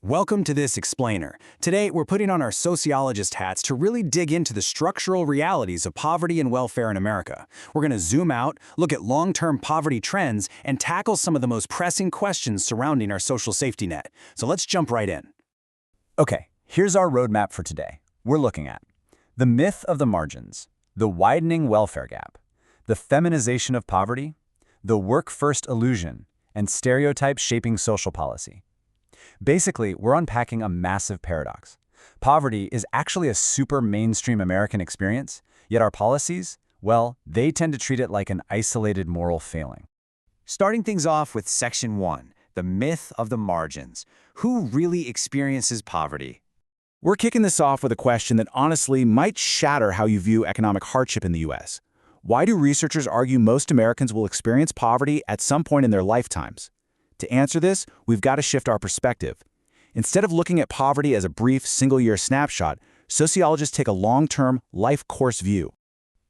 Welcome to this explainer. Today, we're putting on our sociologist hats to really dig into the structural realities of poverty and welfare in America. We're going to zoom out, look at long-term poverty trends, and tackle some of the most pressing questions surrounding our social safety net. So let's jump right in. Okay, here's our roadmap for today. We're looking at the myth of the margins, the widening welfare gap, the feminization of poverty, the work-first illusion, and stereotypes shaping social policy. Basically, we're unpacking a massive paradox. Poverty is actually a super mainstream American experience, yet our policies, well, they tend to treat it like an isolated moral failing. Starting things off with Section 1, the myth of the margins. Who really experiences poverty? We're kicking this off with a question that honestly might shatter how you view economic hardship in the U.S. Why do researchers argue most Americans will experience poverty at some point in their lifetimes? To answer this, we've got to shift our perspective. Instead of looking at poverty as a brief, single-year snapshot, sociologists take a long-term, life course view.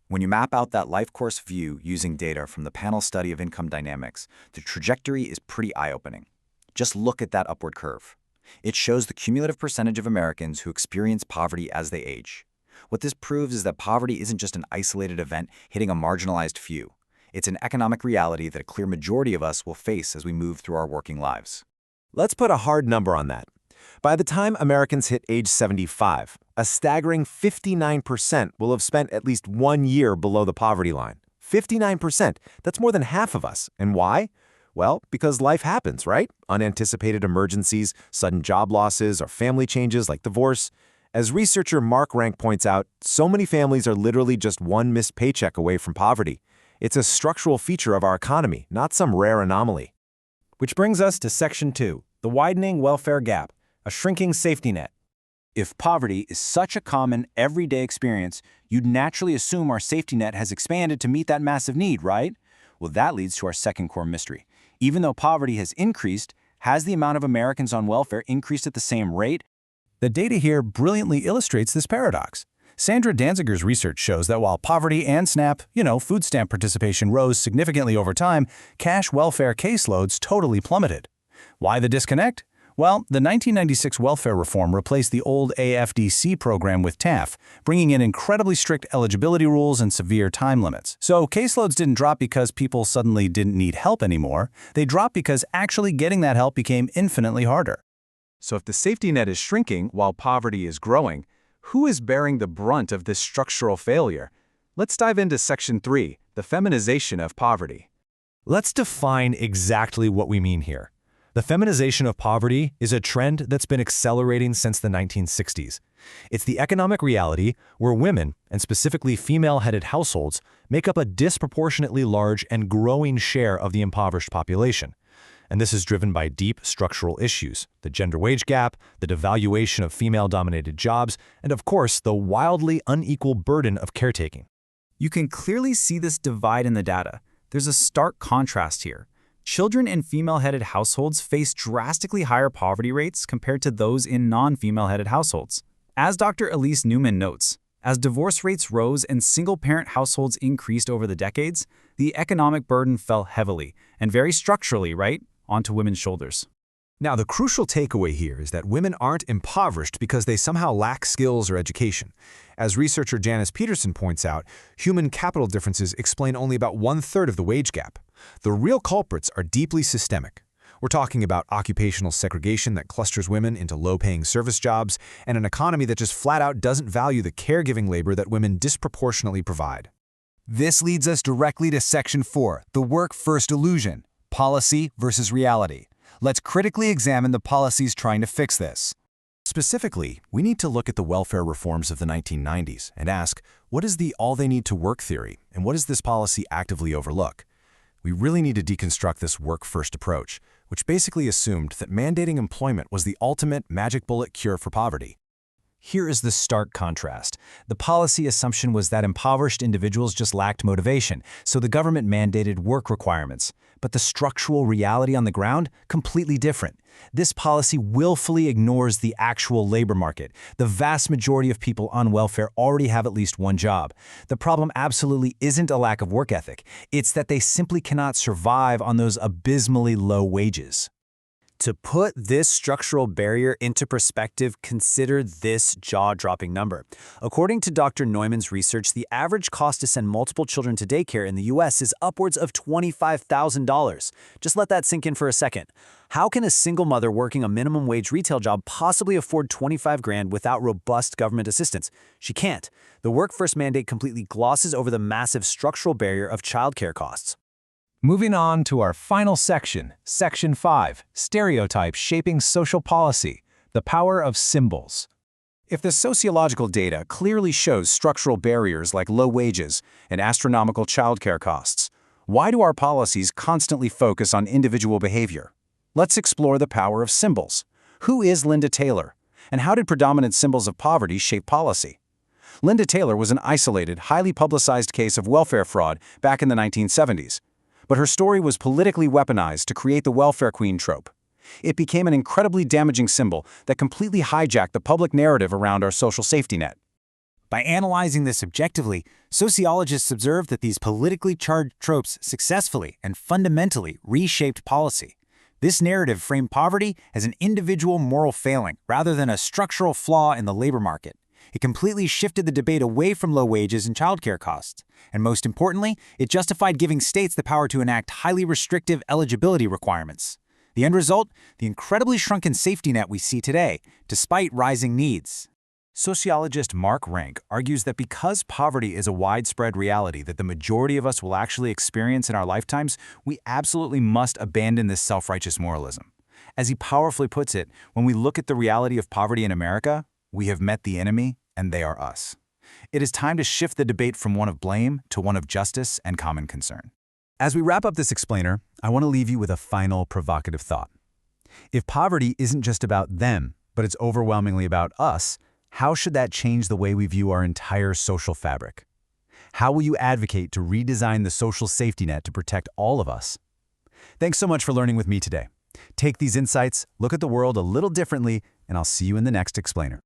When you map out that life course view using data from the panel study of income dynamics, the trajectory is pretty eye-opening. Just look at that upward curve. It shows the cumulative percentage of Americans who experience poverty as they age. What this proves is that poverty isn't just an isolated event hitting a marginalized few. It's an economic reality that a clear majority of us will face as we move through our working lives. Let's put a hard number on that. By the time Americans hit age 75, a staggering 59% will have spent at least 1 year below the poverty line. 59%, that's more than half of us. And why? Well, because life happens, right? Unanticipated emergencies, sudden job losses, or family changes like divorce. As researcher Mark Rank points out, so many families are literally just one missed paycheck away from poverty. It's a structural feature of our economy, not some rare anomaly. Which brings us to Section 2, the widening welfare gap, a shrinking safety net. If poverty is such a common, everyday experience, you'd naturally assume our safety net has expanded to meet that massive need, right? Well, that leads to our second core mystery. Even though poverty has increased, has the amount of Americans on welfare increased at the same rate? The data here brilliantly illustrates this paradox. Sandra Danziger's research shows that while poverty and SNAP, food stamp participation rose significantly over time, cash welfare caseloads totally plummeted. Why the disconnect? Well, the 1996 welfare reform replaced the old AFDC program with TAF, bringing in incredibly strict eligibility rules and severe time limits. So caseloads didn't drop because people suddenly didn't need help anymore. They dropped because actually getting that help became infinitely harder. So if the safety net is shrinking while poverty is growing, who is bearing the brunt of this structural failure? Let's dive into Section 3, the feminization of poverty. Let's define exactly what we mean here. The feminization of poverty is a trend that's been accelerating since the 1960s. It's the economic reality where women, and specifically female-headed households, make up a disproportionately large and growing share of the impoverished population. And this is driven by deep structural issues, the gender wage gap, the devaluation of female-dominated jobs, and of course, the wildly unequal burden of caretaking. You can clearly see this divide in the data. There's a stark contrast here. Children in female-headed households face drastically higher poverty rates compared to those in non-female-headed households. As Dr. Elise Newman notes, as divorce rates rose and single-parent households increased over the decades, the economic burden fell heavily, and very structurally, right, onto women's shoulders. Now, the crucial takeaway here is that women aren't impoverished because they somehow lack skills or education. As researcher Janice Peterson points out, human capital differences explain only about 1/3 of the wage gap. The real culprits are deeply systemic. We're talking about occupational segregation that clusters women into low-paying service jobs and an economy that just flat out doesn't value the caregiving labor that women disproportionately provide. This leads us directly to Section 4, the work-first illusion, policy versus reality. Let's critically examine the policies trying to fix this. Specifically, we need to look at the welfare reforms of the 1990s and ask, what is the all-they-need-to-work theory, and what does this policy actively overlook? We really need to deconstruct this work-first approach, which basically assumed that mandating employment was the ultimate magic bullet cure for poverty. Here is the stark contrast. The policy assumption was that impoverished individuals just lacked motivation, so the government mandated work requirements. But the structural reality on the ground, completely different. This policy willfully ignores the actual labor market. The vast majority of people on welfare already have at least one job. The problem absolutely isn't a lack of work ethic. It's that they simply cannot survive on those abysmally low wages. To put this structural barrier into perspective, consider this jaw-dropping number. According to Dr. Neumann's research, the average cost to send multiple children to daycare in the U.S. is upwards of $25,000. Just let that sink in for a second. How can a single mother working a minimum wage retail job possibly afford $25,000 without robust government assistance? She can't. The Work First mandate completely glosses over the massive structural barrier of childcare costs. Moving on to our final section, Section 5, Stereotypes Shaping Social Policy, the Power of Symbols. If the sociological data clearly shows structural barriers like low wages and astronomical childcare costs, why do our policies constantly focus on individual behavior? Let's explore the power of symbols. Who is Linda Taylor? And how did predominant symbols of poverty shape policy? Linda Taylor was an isolated, highly publicized case of welfare fraud back in the 1970s. But her story was politically weaponized to create the welfare queen trope. It became an incredibly damaging symbol that completely hijacked the public narrative around our social safety net. By analyzing this objectively, sociologists observed that these politically charged tropes successfully and fundamentally reshaped policy. This narrative framed poverty as an individual moral failing rather than a structural flaw in the labor market. It completely shifted the debate away from low wages and childcare costs. And most importantly, it justified giving states the power to enact highly restrictive eligibility requirements. The end result? The incredibly shrunken safety net we see today, despite rising needs. Sociologist Mark Rank argues that because poverty is a widespread reality that the majority of us will actually experience in our lifetimes, we absolutely must abandon this self-righteous moralism. As he powerfully puts it, when we look at the reality of poverty in America, we have met the enemy, and they are us. It is time to shift the debate from one of blame to one of justice and common concern. As we wrap up this explainer, I want to leave you with a final provocative thought. If poverty isn't just about them, but it's overwhelmingly about us, how should that change the way we view our entire social fabric? How will you advocate to redesign the social safety net to protect all of us? Thanks so much for learning with me today. Take these insights, look at the world a little differently, and I'll see you in the next explainer.